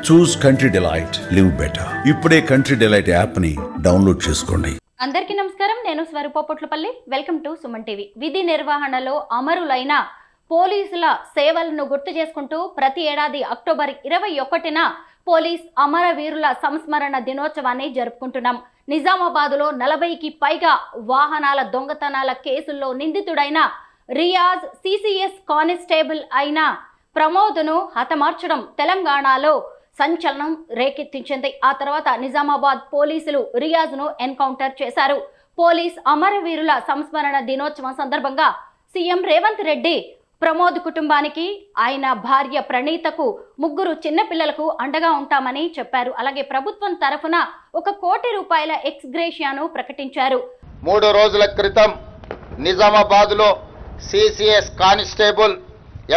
చూస్ country delight, live better. ఇప్పుడే country delight app ని download చేసుకోండి. అందరికీ నమస్కారం. నేను Swaroopa Potlapalli. Welcome to Suman TV. విధి నిర్వహణలో అమరులైన పోలీసుల సేవలను గుర్తు చేసుకుంటూ ప్రతి ఏడాది అక్టోబర్ 21న పోలీస్ అమరవీరుల సంస్మరణ దినోత్సవాన్ని జరుపుకుంటున్నాం. నిజామాబాద్లో 40కి పైగా వాహనాల దొంగతనాల కేసుల్లో నిందితుడైన రియాజ్ సిసిఎస్ కానిస్టేబుల్ అయిన ప్రమోద్ను హతమార్చడం తెలంగాణలో సంచలనం రేకెత్తించింది. ఆ తర్వాత నిజామాబాద్ పోలీసులు రియాజ్ను ఎన్కౌంటర్ చేశారు. పోలీస్ అమరవీరుల సంస్మరణ దినోత్సవం సందర్భంగా సీఎం రేవంత్ రెడ్డి ప్రమోద్ కుటుంబానికి, ఆయన భార్య ప్రణీతకు, 3 చిన్నపిల్లలకు అండగా ఉంటామని చెప్పారు. అలాగే ప్రభుత్వం తరఫున 1 కోటి రూపాయల ఎక్స్ గ్రేషియాను ప్రకటించారు. 3 రోజుల క్రితం నిజామాబాద్లో సిసిఎస్ కానిస్టేబుల్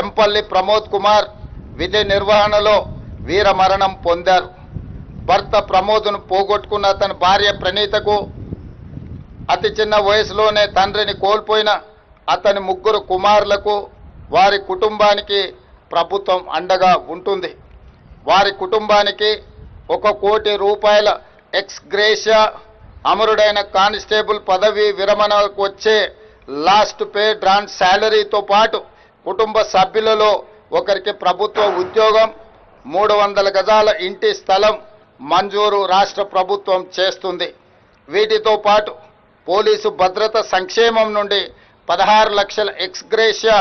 ఎంపల్లి ప్రమోద్ కుమార్ విధి నిర్వహణలో వీరమరణం పొందారు. భర్త ప్రమోద్ను పోగొట్టుకున్న అతని భార్య ప్రణీతకు, అతి చిన్న వయసులోనే తండ్రిని కోల్పోయిన అతని 3 కుమారులకు, వారి కుటుంబానికి ప్రభుత్వం అండగా ఉంటుంది. వారి కుటుంబానికి 1 కోటి రూపాయల ఎక్స్ గ్రేషియా, అమరుడైన కానిస్టేబుల్ పదవి విరమణకు వచ్చే లాస్ట్ పే డ్రాన్ శాలరీతో పాటు కుటుంబ సభ్యులలో ఒకరికి ప్రభుత్వ ఉద్యోగం, 300 గజాల ఇంటి స్థలం మంజూరు రాష్ట్ర ప్రభుత్వం చేస్తుంది. వీటితో పాటు పోలీసు భద్రత సంక్షేమం నుండి 16 లక్షల ఎక్స్ గ్రేషియా,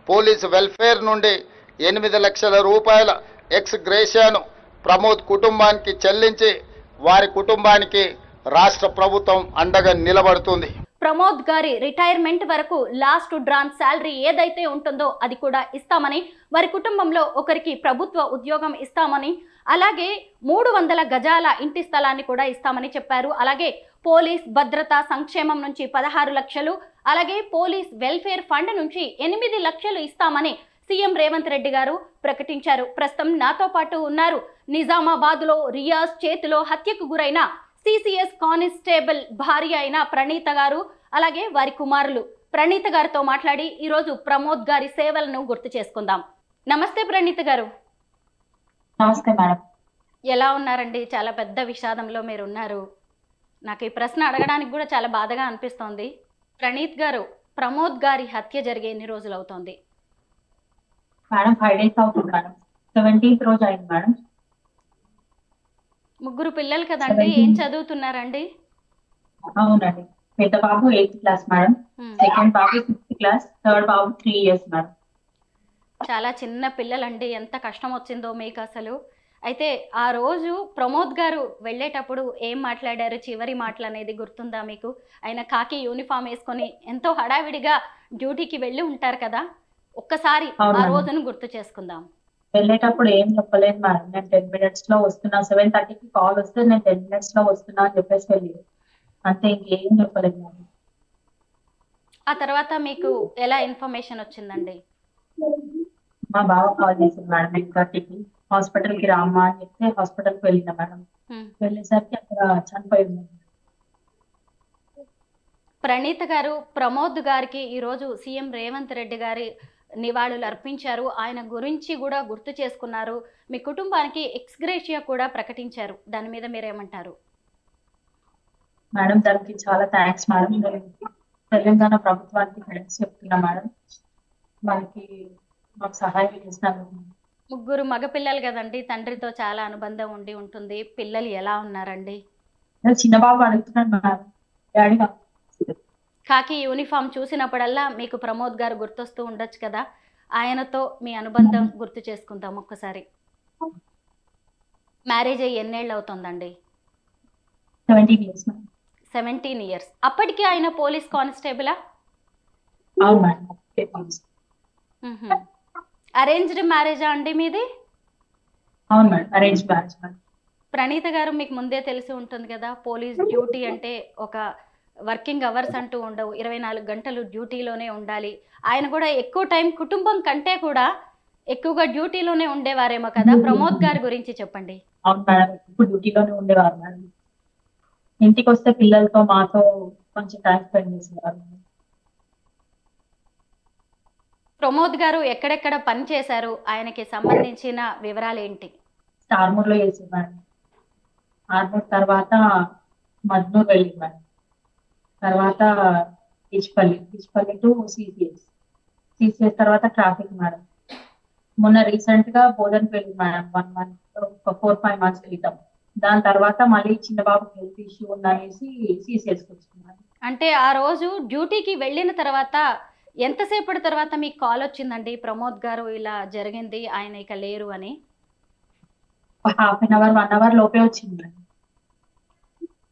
పోలీసు వెల్ఫేర్ నుండి 8 లక్షల రూపాయల ఎక్స్ గ్రేషియాను ప్రమోద్ కుటుంబానికి చెల్లించి వారి కుటుంబానికి రాష్ట్ర ప్రభుత్వం అండగా నిలబడుతుంది. ప్రమోద్ గారి రిటైర్మెంట్ వరకు లాస్ట్ డ్రాన్ శాలరీ ఏదైతే ఉంటుందో అది కూడా ఇస్తామని, వారి కుటుంబంలో ఒకరికి ప్రభుత్వ ఉద్యోగం ఇస్తామని, అలాగే 300 గజాల ఇంటి స్థలాన్ని కూడా ఇస్తామని చెప్పారు. అలాగే పోలీస్ భద్రతా సంక్షేమం నుంచి 16 లక్షలు, అలాగే పోలీస్ వెల్ఫేర్ ఫండ్ నుంచి 8 లక్షలు ఇస్తామని సీఎం రేవంత్ రెడ్డి గారు ప్రకటించారు. ప్రస్తుతం నాతో పాటు ఉన్నారు నిజామాబాద్లో రియాజ్ చేతిలో హత్యకు గురైన సిసిఎస్ కానిస్టేబుల్ భార్య అయిన ప్రణీత గారు, అలాగే వారి కుమారులు. ప్రణీత గారితో మాట్లాడి ఈరోజు ప్రమోద్ గారి సేవలను గుర్తు చేసుకుందాం. నమస్తే ప్రణీత గారు. నమస్తే మేడం. ఎలా ఉన్నారండి? చాలా పెద్ద విషాదంలో మీరు ఉన్నారు. నాకు ఈ ప్రశ్న అడగడానికి కూడా చాలా బాధగా అనిపిస్తోంది. ప్రణీత్ గారు, ప్రమోద్ గారి హత్య జరిగే ఎన్ని రోజులు అవుతోంది? మేడం 5 days అవుతుంది మేడం. 17th రోజు అయింది మేడం. 3 పిల్లలు కదండి, ఏం చదువుతున్నారండి? అవునండి. పెద్ద బాబు 8th క్లాస్ మేడం, సెకండ్ బాబు 6th క్లాస్, థర్డ్ బాబు 3 years మేడం. చాలా చిన్న పిల్లలండి. ఎంత కష్టం వచ్చిందో మీకు అసలు. అయితే ఆ రోజు ప్రమోద్ గారు వెళ్ళేటప్పుడు ఏం మాట్లాడారు? చివరి మాటలు అనేది గుర్తుందా మీకు? ఆయన కాకి యూనిఫామ్ వేసుకొని ఎంతో హడావిడిగా డ్యూటీకి వెళ్ళి ఉంటారు కదా, ఒక్కసారి ఆ రోజును గుర్తు చేసుకుందాం. వెళ్ళేటప్పుడు ఏం చెప్పలేదు మేడం. నేను 10 minutes లో వస్తున్నా, 7:30కి కాల్ వస్తే నేను 10 minutes లో వస్తున్నా అని చెప్పేసి వెళ్ళి, అంతే, ఇంకేం చెప్పలేదు మేడం. ఆ తర్వాత మీకు ఎలా ఇన్ఫర్మేషన్ వచ్చిందండి? మా బావ కాల్ చేసింది మేడం 8:30కి, హాస్పిటల్కి రామ్మా అని చెప్తే హాస్పిటల్కి వెళ్ళిన మేడం. వెళ్ళేసరికి అక్కడ చనిపోయి ఉంది. ప్రణీత గారు, ప్రమోద్ గారికి ఈరోజు సీఎం రేవంత్ రెడ్డి గారి నివాళులు అర్పించారు. ఆయన గురించి కూడా గుర్తు చేసుకున్నారు. మీ కుటుంబానికి ఎక్స్ గ్రేషియా కూడా ప్రకటించారు. దాని మీద మీరేమంటారు? మేడం దానికి చాలా థ్యాంక్స్ మేడం. తెలంగాణ ప్రభుత్వానికి థ్యాంక్స్ చెప్తున్నా మేడం. మాకు సహాయం చేసినందుకు. 3 మగపిల్లలు కదండి, తండ్రితో చాలా అనుబంధం ఉండి ఉంటుంది. పిల్లలు ఎలా ఉన్నారండి? చిన్న బాబు అడుగుతున్నాడు మేడం, డాడీ కాకి యూనిఫామ్ చూసినప్పుడల్లా మీకు ప్రమోద్ గారు గుర్తొస్తూ ఉండొచ్చు కదా. ఆయనతో మీ అనుబంధం గుర్తు చేసుకుందాం ఒక్కసారి. మ్యారేజ్ అయ్యి ఎన్నేళ్ళు అవుతుందండి? 17 years. 17 years. అప్పటికి ఆయన పోలీస్ కానిస్టేబులా? అరేంజ్డ్ మ్యారేజా అండి మీది? అవును మేడం, అరేంజ్ మ్యారేజ్. ప్రణీత గారు, మీకు ముందే తెలిసి ఉంటుంది కదా, పోలీస్ డ్యూటీ అంటే ఒక వర్కింగ్ అవర్స్ అంటూ ఉండవు, 24 గంటలు డ్యూటీలోనే ఉండాలి. ఆయన కూడా ఎక్కువ టైం కుటుంబం కంటే కూడా ఎక్కువగా డ్యూటీలోనే ఉండేవారేమో కదా. ప్రమోద్ గారి గురించి చెప్పండి. అవును మేడం, ఇప్పుడు డ్యూటీలోనే ఉండేవారు మేడం. ఇంటికి వస్తే పిల్లలతో మాతో కొంచెం టైం స్పెండ్ చేసేవారు. ప్రమోద్ గారు ఎక్కడెక్కడ పని చేశారు, ఆయనకి సంబంధించిన వివరాలు ఏంటి? ఆర్మూర్లో చేసింది మేడం. ఆర్మూర్ తర్వాత మద్నూర్ వెళ్ళింది మేడం. తర్వాత పిచ్పల్లి టు సిసిఎస్ తర్వాత ట్రాఫిక్ మేడం. మొన్న రీసెంట్ గా బోధనకి వెళ్ళింది మేడం 1 month, ఒక 4-5 months క్రితం. దాని తర్వాత మళ్ళీ చిన్న బాబు హెల్త్ ఇష్యూ ఉందనేసి సిసిఎస్కి వచ్చింది. అంటే ఆ రోజు డ్యూటీకి వెళ్ళిన తర్వాత ఎంతసేపటి తర్వాత మీకు కాల్ వచ్చిందండి, ప్రమోద్ గారు ఇలా జరిగింది, ఆయన ఇక లేరు అని? 1/2 hour 1 hour లోపే వచ్చింది మేడం.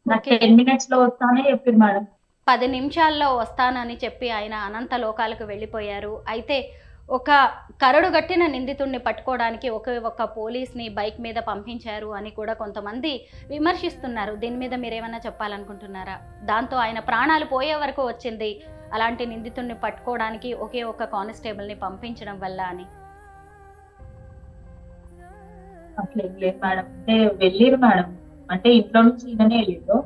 నాకు 10 minutes లో వస్తానే చెప్పింది మేడం. 10 నిమిషాల్లో వస్తానని చెప్పి ఆయన అనంత లోకాలకు వెళ్ళిపోయారు. అయితే ఒక కరడు గట్టిన నిందితుడిని పట్టుకోవడానికి ఒక పోలీస్ని బైక్ మీద పంపించారు అని కూడా కొంతమంది విమర్శిస్తున్నారు. దీని మీద మీరేమన్నా చెప్పాలనుకుంటున్నారా? దాంతో ఆయన ప్రాణాలు పోయే వరకు వచ్చింది అలాంటి నిందితుడిని పట్టుకోవడానికి ఒకే ఒక కానిస్టేబుల్ని పంపించడం వల్ల అని. అట్లా ఏం లేదు మేడం. అంటే వెళ్ళిరు మేడం, అంటే ఇంట్లో నుంచి ఈయననే వెళ్ళిరు.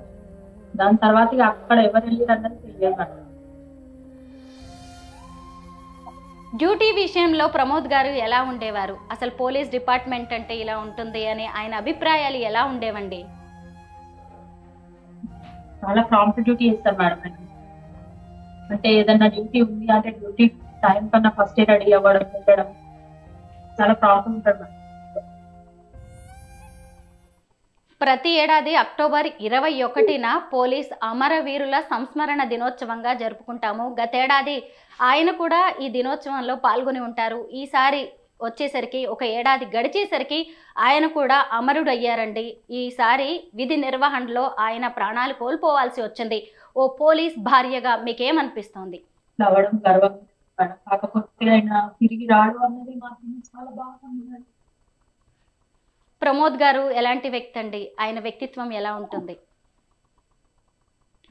దాని తర్వాత ఇక అక్కడ ఎవరు వెళ్ళిరు అన్నది తెలియదు మేడం. డ్యూటీ విషయంలో ప్రమోద్ గారు ఎలా ఉండేవారు? అసలు పోలీస్ డిపార్ట్మెంట్ అంటే ఇలా ఉంటుంది అని ఆయన అభిప్రాయాలు ఎలా ఉండేవండి? చాలా ప్రాంప్ట్ డ్యూటీ చేస్తారు మేడం. అంటే ఏదన్నా డ్యూటీ ఉంది అంటే డ్యూటీ టైం కన్నా ఫస్ట్ రెడీ అవ్వడం, వెళ్ళడం చాలా ప్రాంప్ట్ ఉంటాడు మేడం. ప్రతి ఏడాది అక్టోబర్ 21న పోలీస్ అమరవీరుల సంస్మరణ దినోత్సవంగా జరుపుకుంటాము. గతేడాది ఆయన కూడా ఈ దినోత్సవంలో పాల్గొని ఉంటారు. ఈసారి వచ్చేసరికి ఒక ఏడాది గడిచేసరికి ఆయన కూడా అమరుడయ్యారండి. ఈసారి విధి నిర్వహణలో ఆయన ప్రాణాలు కోల్పోవాల్సి వచ్చింది. ఓ పోలీస్ భార్యగా మీకేమనిపిస్తోంది? అవ్వడం గర్వం మేడం. కాకపోతే ఆయన తిరిగి రాడు అన్నది మాత్రం చాలా బాగా ఉంది. ప్రమోద్ గారు ఎలాంటి వ్యక్తి అండి? ఆయన వ్యక్తిత్వం ఎలా ఉంటుంది?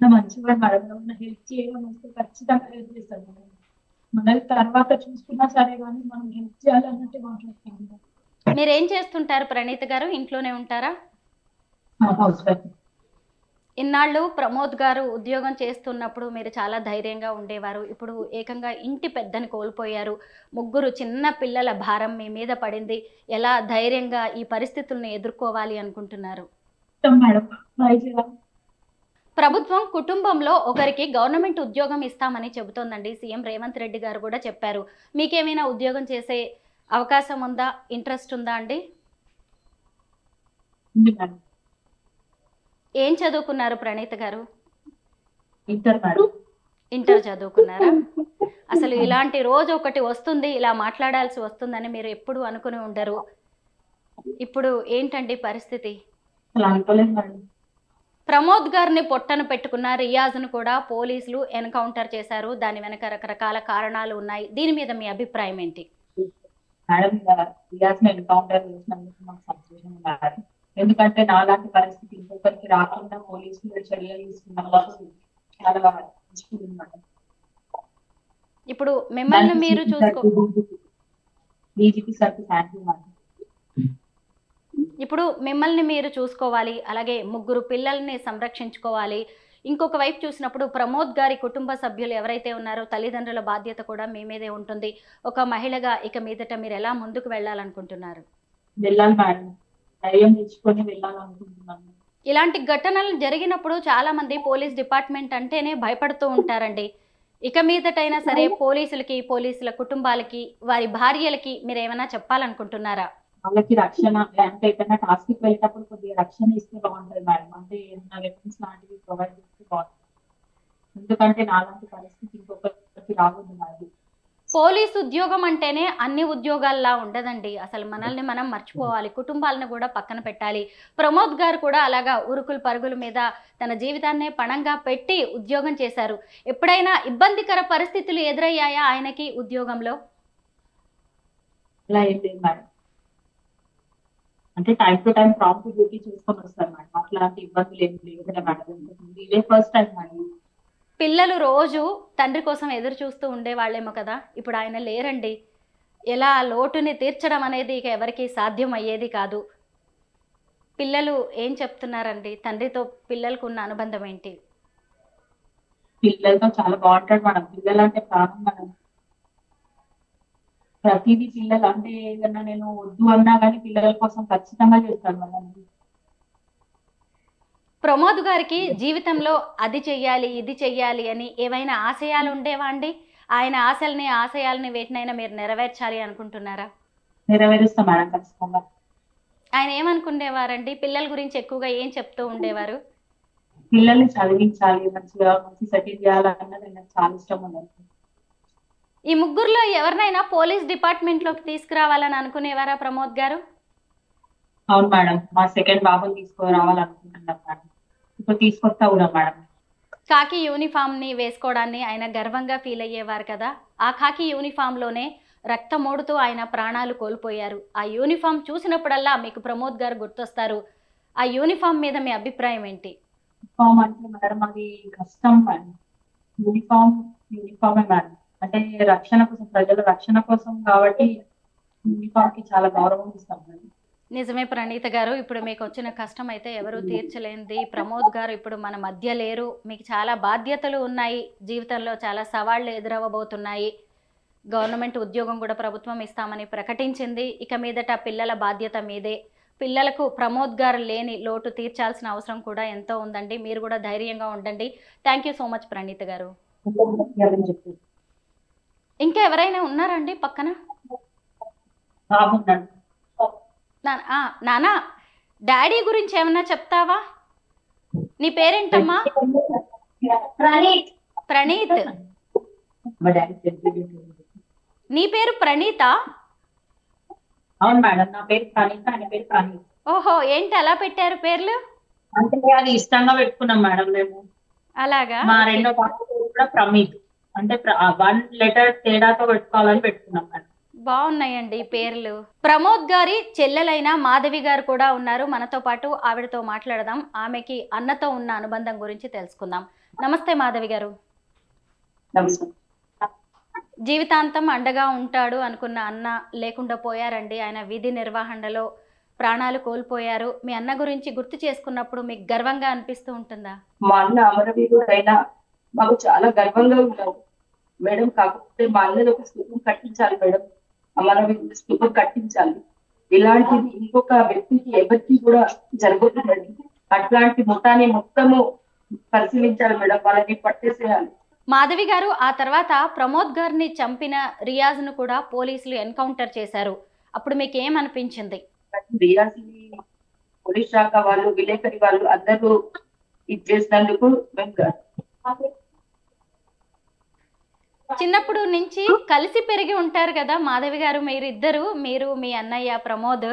మంచిగా మేడం, హెల్ప్ చేయడం వస్తే ఖచ్చితంగా హెల్ప్ చేస్తాను మేడం. మనకి తర్వాత చూసుకున్నా సరే కానీ మనం హెల్ప్ చేయాలన్నట్టు మాట్లాడుతాం. మీరేం చేస్తుంటారు ప్రణీత్ గారు? ఇంట్లోనే ఉంటారా? House wife. ఇన్నాళ్ళు ప్రమోద్ గారు ఉద్యోగం చేస్తున్నప్పుడు మీరు చాలా ధైర్యంగా ఉండేవారు. ఇప్పుడు ఏకంగా ఇంటి పెద్దని కోల్పోయారు. 3 చిన్న పిల్లల భారం మీ మీద పడింది. ఎలా ధైర్యంగా ఈ పరిస్థితుల్ని ఎదుర్కోవాలి అనుకుంటున్నారు? ప్రభుత్వం కుటుంబంలో ఒకరికి గవర్నమెంట్ ఉద్యోగం ఇస్తామని చెబుతోందండి. సీఎం రేవంత్ రెడ్డి గారు కూడా చెప్పారు. మీకేమైనా ఉద్యోగం చేసే అవకాశం ఉందా? ఇంట్రెస్ట్ ఉందా అండి? ఏం చదువుకున్నారు ప్రణీత్ గారు? ఇంటర్ చదువుకున్నారా? అసలు ఇలాంటి రోజు ఒకటి వస్తుంది, ఇలా మాట్లాడాల్సి వస్తుందని మీరు ఎప్పుడు అనుకుని ఉండరు. ఇప్పుడు ఏంటండి పరిస్థితి? ప్రమోద్ గారిని పొట్టను పెట్టుకున్న రియాజ్ను కూడా పోలీసులు ఎన్కౌంటర్ చేశారు. దాని వెనక రకరకాల కారణాలు ఉన్నాయి. దీని మీద మీ అభిప్రాయం ఏంటి? ఎందుకంటే నాలాంటి పరిస్థితి ఇంకొకరికి రాకుండా పోలీసులు చర్యలు తీసుకున్నారు. చాలా ఇప్పుడు మిమ్మల్ని మీరు ఇప్పుడు మిమ్మల్ని మీరు చూసుకోవాలి, అలాగే 3 పిల్లల్ని సంరక్షించుకోవాలి. ఇంకొక వైపు చూసినప్పుడు ప్రమోద్ గారి కుటుంబ సభ్యులు ఎవరైతే ఉన్నారో తల్లిదండ్రుల బాధ్యత కూడా మీ మీదే ఉంటుంది. ఒక మహిళగా ఇక మీదట మీరు ఎలా ముందుకు వెళ్ళాలనుకుంటున్నారు? వెళ్ళాలి మేడం, ధైర్యం తెచ్చుకొని వెళ్ళాలనుకుంటున్నాను. ఇలాంటి ఘటనలు జరిగినప్పుడు చాలా మంది పోలీస్ డిపార్ట్మెంట్ అంటేనే భయపడుతూ ఉంటారండి. ఇక మీదటైనా సరే పోలీసులకి, పోలీసుల కుటుంబాలకి, వారి భార్యలకి మీరు ఏమైనా చెప్పాలనుకుంటున్నారా? వాళ్ళకి రక్షణ అంటే ఏదైనా టాస్క్ కి వెళ్ళేటప్పుడు కొద్దిగా రక్షణ ఇస్తే బాగుంటుంది మేడం. అంటే ఏదైనా వెపన్స్ లాంటివి ప్రొవైడ్ చేస్తే బాగుంటుంది. ఎందుకంటే నాలాంటి పరిస్థితి ఇంకొకరికి రావద్దు మేడం. పోలీసు ఉద్యోగం అంటేనే అన్ని ఉద్యోగాల్లా ఉండదండి. అసలు మనల్ని మనం మర్చిపోవాలి, కుటుంబాలను కూడా పక్కన పెట్టాలి. ప్రమోద్ గారు కూడా అలాగా ఉరుకులు పరుగుల మీద తన జీవితాన్నే పణంగా పెట్టి ఉద్యోగం చేశారు. ఎప్పుడైనా ఇబ్బందికర పరిస్థితులు ఎదురయ్యాయా ఆయనకి ఉద్యోగంలో? అలా ఏం లేదు మేడం. అంటే time to time prompt duty చూసుకొని వస్తారు మేడం. అట్లాంటి ఇబ్బందులు ఏం లేవు మేడం. ఇదే ఫస్ట్ టైం మేడం. పిల్లలు రోజు తండ్రి కోసం ఎదురు చూస్తూ ఉండేవాళ్ళేమో కదా, ఇప్పుడు ఆయన లేరండి. ఎలా లోటుని తీర్చడం అనేది ఇక ఎవరికి సాధ్యం అయ్యేది కాదు. పిల్లలు ఏం చెప్తున్నారండి? తండ్రితో పిల్లలకు ఉన్న అనుబంధం ఏంటి? పిల్లలతో చాలా బాగుంటాడు మేడం. పిల్లలు అంటే ప్రాణం మేడం. ప్రతిదీ పిల్లలు అంటే ఏదన్నా నేను వద్దు అన్నా కానీ పిల్లల కోసం ఖచ్చితంగా చేస్తాను మేడం. ప్రమోద్ గారికి జీవితంలో అది చెయ్యాలి ఇది చెయ్యాలి అని ఏవైనా ఆశయాలు ఉండేవా అండి? ఆయన ఆశయాలని వేటినైనా మీరు నెరవేర్చాలి అనుకుంటున్నారా? నెరవేరుస్తాం మేడం ఖచ్చితంగా. ఆయన ఏమనుకునేవారండి? పిల్లల గురించి ఎక్కువగా ఏం చెప్తూ ఉండేవారు? పిల్లల్ని చదివించాలి, మంచిగా మంచి సెటిల్ చేయాలన్నది నాకు చాలా ఇష్టం ఉన్నది. ఈ ముగ్గురులో ఎవరినైనా పోలీస్ డిపార్ట్మెంట్లోకి తీసుకురావాలని అనుకునేవారా ప్రమోద్ గారు? అవును మేడం, మా సెకండ్ బాబుని తీసుకురావాలనుకుంటున్నాం మేడం. ఇప్పుడు తీసుకొస్తా కూడా మేడం. కాకి యూనిఫామ్ని వేసుకోవడాన్ని ఆయన గర్వంగా ఫీల్ అయ్యేవారు కదా. ఆ కాకి యూనిఫామ్లోనే రక్తమోడుతూ ఆయన ప్రాణాలు కోల్పోయారు. ఆ యూనిఫామ్ చూసినప్పుడల్లా మీకు ప్రమోద్ గారు గుర్తొస్తారు. ఆ యూనిఫామ్ మీద మీ అభిప్రాయం ఏంటి? యూనిఫామ్ అంటే మేడం అది కష్టం మేడం. యూనిఫామే మేడం. అంటే రక్షణ కోసం, ప్రజల రక్షణ కోసం కాబట్టి యూనిఫామ్ కి చాలా గౌరవం ఇస్తాం మేడం. నిజమే ప్రణీత గారు, ఇప్పుడు మీకు వచ్చిన కష్టం అయితే ఎవరు తీర్చలేనిది. ప్రమోద్ గారు ఇప్పుడు మన మధ్య లేరు. మీకు చాలా బాధ్యతలు ఉన్నాయి, జీవితంలో చాలా సవాళ్లు ఎదురవ్వబోతున్నాయి. గవర్నమెంట్ ఉద్యోగం కూడా ప్రభుత్వం ఇస్తామని ప్రకటించింది. ఇక మీదట పిల్లల బాధ్యత మీదే. పిల్లలకు ప్రమోద్ గారు లేని లోటు తీర్చాల్సిన అవసరం కూడా ఎంతో ఉందండి. మీరు కూడా ధైర్యంగా ఉండండి. Thank you so much Praneetha garu. ఇంకా ఎవరైనా ఉన్నారండి పక్కన? నానా, డాడీ గురించి ఏమన్నా చెప్తావా? నీ పేరేంటమ్మా? ప్రణీత్. నీ పేరు ప్రణీత? అవును మేడం, నా పేరు ప్రణీత, ఆయన పేరు ప్రణీత్. ఓహో, ఏంటి అలా పెట్టారు పేర్లు? అంటే అది ఇష్టంగా పెట్టుకున్నాం మేడం మేము. అలాగా? మా రెండో బాబు పేరు కూడా ప్రమీత్, అంటే 1 లెటర్ తేడాతో పెట్టుకోవాలని పెట్టుకున్నాం మేడం. బాగున్నాయండి పేర్లు. ప్రమోద్ గారి చెల్లెలైన మాధవి గారు కూడా ఉన్నారు మనతో పాటు. ఆవిడతో మాట్లాడదాం. ఆమెకి అన్నతో ఉన్న అనుబంధం గురించి తెలుసుకుందాం. నమస్తే మాధవి గారు. నమస్తే. జీవితాంతం అండగా ఉంటాడు అనుకున్న అన్న లేకుండా పోయారండి. ఆయన విధి నిర్వహణలో ప్రాణాలు కోల్పోయారు. మీ అన్న గురించి గుర్తు చేసుకున్నప్పుడు మీకు గర్వంగా అనిపిస్తూ ఉంటుందా? మా అన్న అమరవీరుడు అయినా మాకు చాలా గర్వంగా ఉంటాడు మేడం. కాకపోతే మా అన్నది ఒక స్థూపం కట్టించాలి మేడం, అమరవీరుడు స్థూపం కట్టించాలి. ఇలాంటిది ఇంకొక వ్యక్తికి ఎవరికి కూడా జరగదు మేడం. అట్లాంటి మొత్తాన్ని మొత్తము పరిశీలించాలి మేడం, వాళ్ళని పట్టేసేయాలి. మాధవి గారు, ఆ తర్వాత ప్రమోద్ గారిని చంపిన రియాజ్ను కూడా పోలీసులు ఎన్కౌంటర్ చేశారు. అప్పుడు మీకు ఏమనిపించింది? రియాజ్ని పోలీస్ శాఖ వాళ్ళు, విలేకరి వాళ్ళు అందరూ ఇది చేసినందుకు మేము చిన్నప్పుడు నుంచి కలిసి పెరిగి ఉంటారు కదా మాధవి గారు మీరిద్దరు, మీరు మీ అన్నయ్య ప్రమోద్.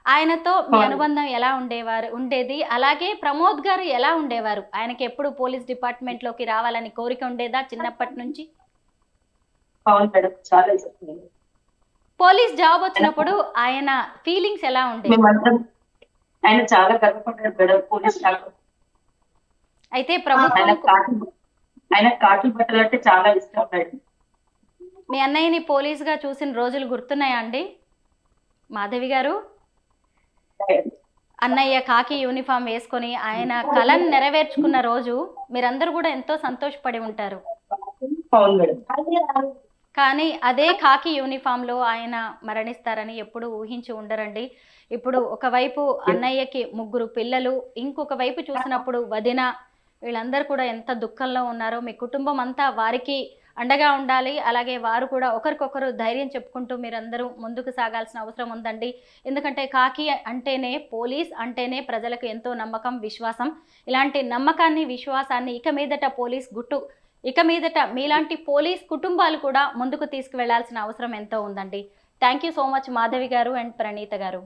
ఆయనతో మీ అనుబంధం ఎలా ఉండేది? అలాగే ప్రమోద్ గారు ఎలా ఉండేవారు? ఆయనకి ఎప్పుడు పోలీస్ డిపార్ట్మెంట్ లోకి రావాలని కోరిక ఉండేదా చిన్నప్పటి నుంచి? పోలీస్ జాబ్ వచ్చినప్పుడు ఆయన ఫీలింగ్స్ ఎలా ఉండేవి? ఆయన చాలా గర్వపడ్డాడు మేడం పోలీస్ శాఖ. అయితే ప్రభుత్వం ఆయన కాటులు బట్టలంటే చాలా ఇష్టం మేడం. మీ అన్నయ్యని పోలీస్ గా చూసిన రోజులు గుర్తున్నాయా అండి మాధవి గారు? అన్నయ్య కాకి యూనిఫామ్ వేసుకొని ఆయన కళను నెరవేర్చుకున్న రోజు మీరందరూ కూడా ఎంతో సంతోషపడి ఉంటారు. కానీ అదే కాకి యూనిఫామ్ లో ఆయన మరణిస్తారని ఎప్పుడు ఊహించి ఉండరండి. ఇప్పుడు ఒకవైపు అన్నయ్యకి 3 పిల్లలు, ఇంకొక వైపు చూసినప్పుడు వదిన, వీళ్ళందరూ కూడా ఎంత దుఃఖంలో ఉన్నారో. మీ కుటుంబం అంతా వారికి అండగా ఉండాలి. అలాగే వారు కూడా ఒకరికొకరు ధైర్యం చెప్పుకుంటూ మీరందరూ ముందుకు సాగాల్సిన అవసరం ఉందండి. ఎందుకంటే కాకి అంటేనే, పోలీస్ అంటేనే ప్రజలకు ఎంతో నమ్మకం, విశ్వాసం. ఇలాంటి నమ్మకాన్ని, విశ్వాసాన్ని ఇక మీదట మీలాంటి పోలీస్ కుటుంబాలు కూడా ముందుకు తీసుకువెళ్లాల్సిన అవసరం ఎంతో ఉందండి. Thank you so much Madhavi గారు అండ్ ప్రణీత గారు.